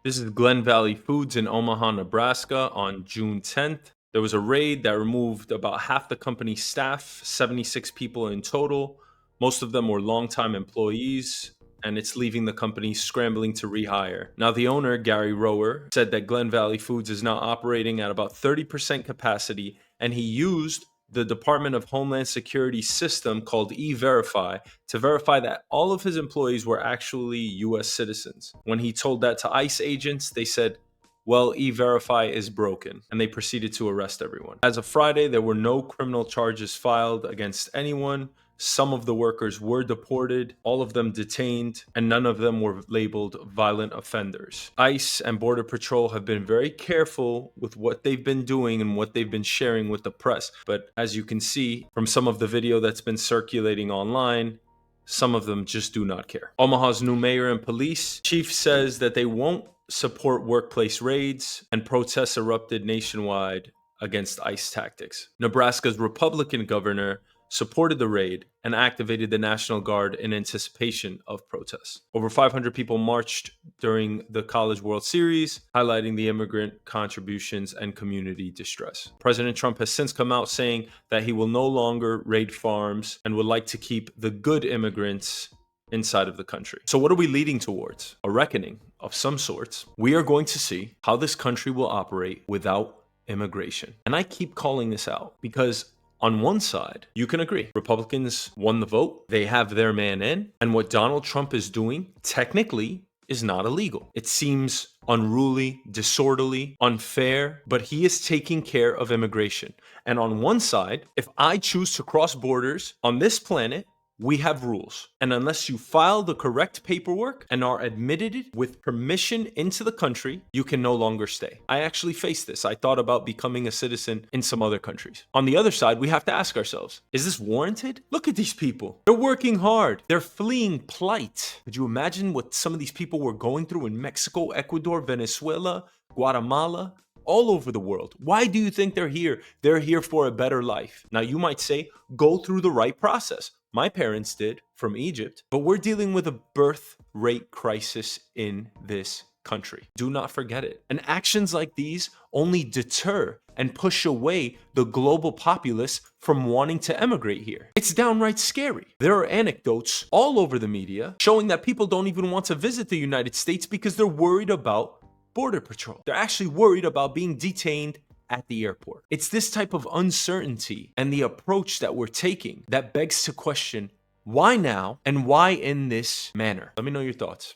This is Glen Valley Foods in Omaha, Nebraska on June 10th. There was a raid that removed about half the company's staff, 76 people in total. Most of them were longtime employees, and it's leaving the company scrambling to rehire. Now, the owner, Gary Rower, said that Glen Valley Foods is now operating at about 30% capacity, and he used the Department of Homeland Security system called E-Verify to verify that all of his employees were actually US citizens. When he told that to ICE agents, they said, well, E-Verify is broken, and they proceeded to arrest everyone. As of Friday, there were no criminal charges filed against anyone. Some of the workers were deported, all of them detained, and none of them were labeled violent offenders. ICE and Border Patrol have been very careful with what they've been doing and what they've been sharing with the press. But as you can see from some of the video that's been circulating online, some of them just do not care. Omaha's new mayor and police chief says that they won't support workplace raids, and protests erupted nationwide against ICE tactics. Nebraska's Republican governor supported the raid and activated the National Guard in anticipation of protests. Over 500 people marched during the College World Series, highlighting the immigrant contributions and community distress. President Trump has since come out saying that he will no longer raid farms and would like to keep the good immigrants inside of the country. So what are we leading towards? A reckoning of some sorts. We are going to see how this country will operate without immigration. And I keep calling this out because on one side, you can agree. Republicans won the vote. They have their man in. And what Donald Trump is doing, technically, is not illegal. It seems unruly, disorderly, unfair, but he is taking care of immigration. And on one side, if I choose to cross borders on this planet, we have rules. And unless you file the correct paperwork and are admitted with permission into the country, you can no longer stay. I actually faced this. I thought about becoming a citizen in some other countries. On the other side, we have to ask ourselves, is this warranted? Look at these people. They're working hard. They're fleeing plight. Could you imagine what some of these people were going through in Mexico, Ecuador, Venezuela, Guatemala? All over the world. Why do you think they're here? They're here for a better life. Now, you might say, go through the right process. My parents did from Egypt, but we're dealing with a birth rate crisis in this country. Do not forget it. And actions like these only deter and push away the global populace from wanting to emigrate here. It's downright scary. There are anecdotes all over the media showing that people don't even want to visit the United States because they're worried about Border Patrol. They're actually worried about being detained at the airport. It's this type of uncertainty and the approach that we're taking that begs to question why now and why in this manner. Let me know your thoughts.